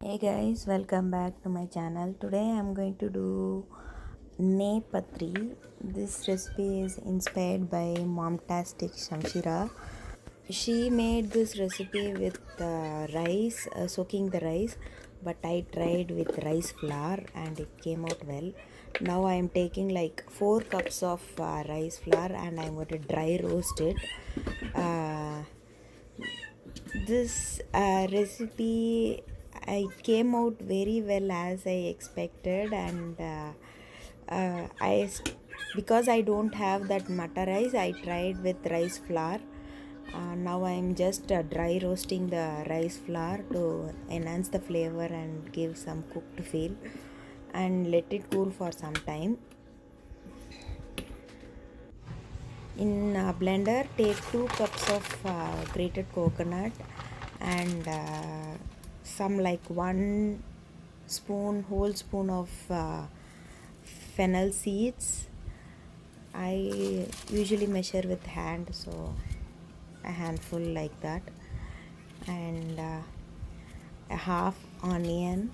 Hey guys, welcome back to my channel. Today I'm going to do Ne Patri. This recipe is inspired by Momtastic Shamshira. She made this recipe with rice, soaking the rice, but I tried with rice flour and it came out well. Now I am taking like 4 cups of rice flour and I'm going to dry roast it. Uh, this recipe it came out very well as I expected, and because I don't have that matta rice, I tried with rice flour. Now I'm just dry roasting the rice flour to enhance the flavor and give some cooked feel, and let it cool for some time. In a blender, take 2 cups of grated coconut and some like 1 whole spoon of fennel seeds. I usually measure with hand, so a handful like that, and a half onion.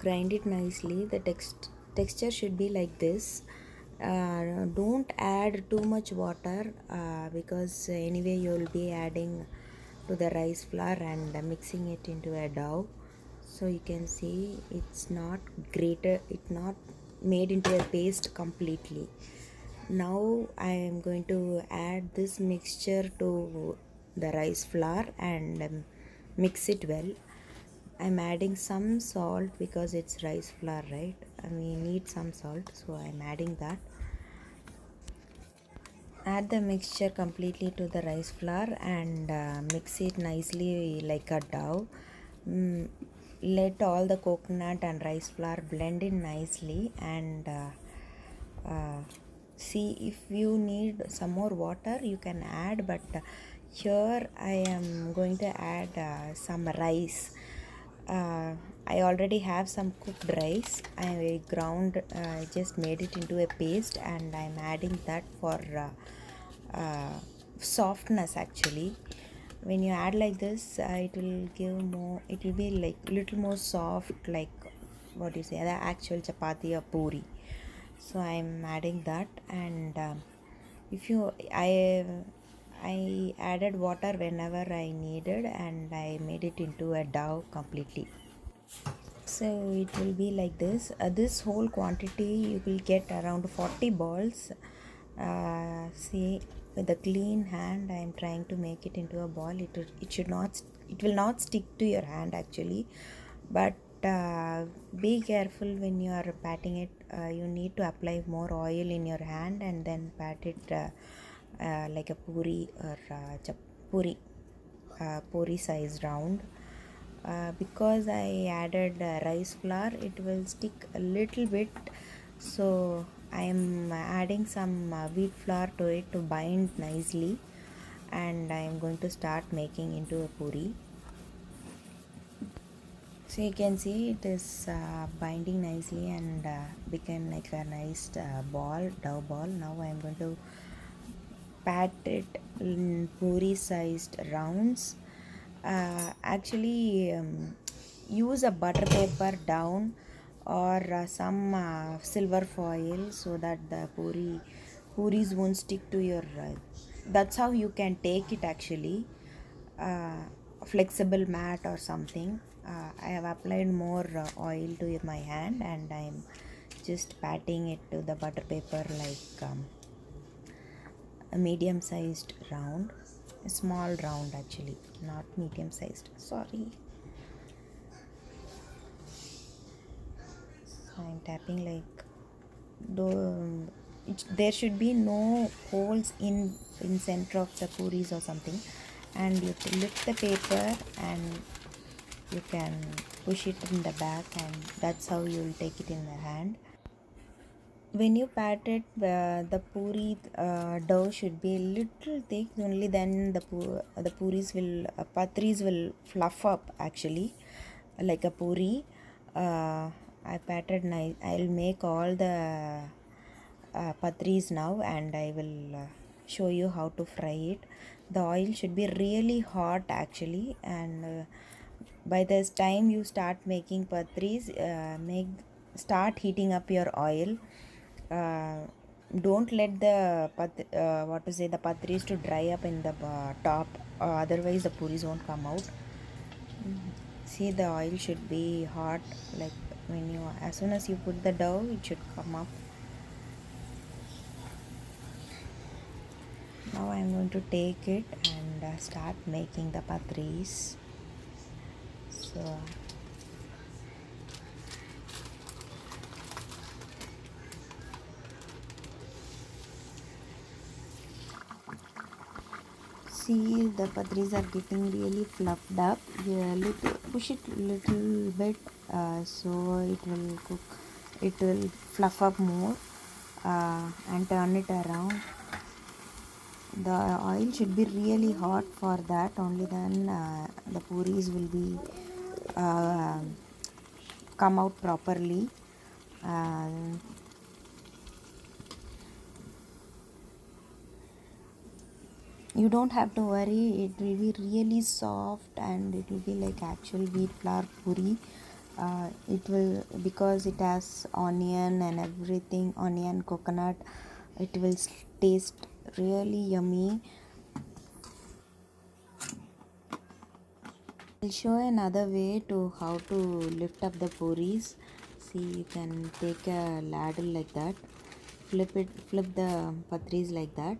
Grind it nicely. The texture should be like this. Don't add too much water because anyway you will be adding to the rice flour and mixing it into a dough. So you can see it's not grated, it's not made into a paste completely. Now I am going to add this mixture to the rice flour and mix it well. I'm adding some salt because it's rice flour, right? We need some salt, so I'm adding that. Add the mixture completely to the rice flour and mix it nicely like a dough. Let all the coconut and rice flour blend in nicely, and see if you need some more water you can add, but here I am going to add some rice. I already have some cooked rice. I ground, just made it into a paste, and I'm adding that for softness actually. When you add like this, it will give more, it will be like little more soft, like what you say, the actual chapati or puri. So I'm adding that, and if you I added water whenever I needed, and I made it into a dough completely. So it will be like this. This whole quantity you will get around 40 balls. See, with a clean hand I am trying to make it into a ball. It will not stick to your hand actually, but be careful when you are patting it. You need to apply more oil in your hand and then pat it like a puri or puri size round. Because I added rice flour, it will stick a little bit, so I am adding some wheat flour to it to bind nicely, and I am going to start making into a puri. So you can see it is binding nicely and became like a nice dough ball. Now I am going to pat it in puri sized rounds. Actually, use a butter paper down or some silver foil so that the puris won't stick to your that's how you can take it actually. Flexible mat or something. I have applied more oil to my hand, and I'm just patting it to the butter paper like a medium sized round, a small round actually, not medium sized, sorry. So I'm tapping like there should be no holes in center of the puris or something, and you lift the paper and you can push it in the back, and that's how you will take it in the hand. When you pat it, the puri dough should be a little thick, only then the puris will patris will fluff up actually like a puri. I patted nice. I'll make all the patris now, and I will show you how to fry it. the oil should be really hot actually, and by this time you start making patris, make start heating up your oil. uh, don't let the what to say, the patris to dry up in the top, otherwise the puris won't come out. See, the oil should be hot, like when you, as soon as you put the dough, it should come up. Now I'm going to take it and start making the patris. So see, the patris are getting really fluffed up. Yeah, little, push it little bit, so it will cook. It will fluff up more, and turn it around. The oil should be really hot for that. Only then the puris will be uh, come out properly. Uh, you don't have to worry, it will be really soft and it will be like actual wheat flour puri. It will, because it has onion and everything, onion, coconut, it will taste really yummy. I'll show another way to how to lift up the puris. See, you can take a ladle like that, flip the patris like that,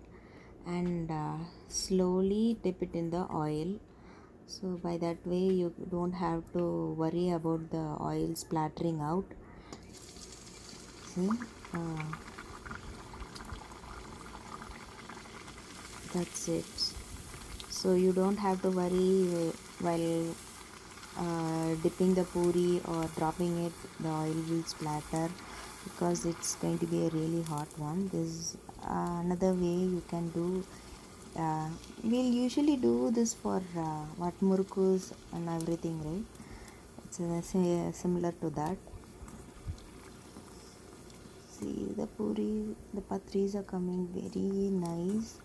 and slowly dip it in the oil. So by that way you don't have to worry about the oil splattering out. See, uh, that's it. So you don't have to worry while dipping the puri or dropping it, the oil will splatter, because it's going to be a really hot one. This is another way you can do. We'll usually do this for what, murkus and everything, right? It's similar to that. See, the puri, the patris are coming very nice.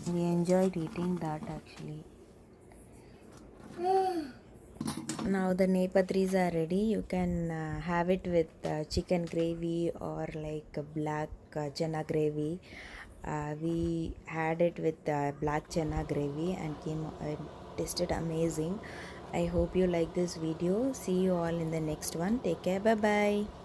We enjoyed eating that actually. Now the nepatris are ready. You can have it with chicken gravy or like a black chana gravy. We had it with black chana gravy and came tasted amazing. I hope you like this video. See you all in the next one. Take care. Bye bye.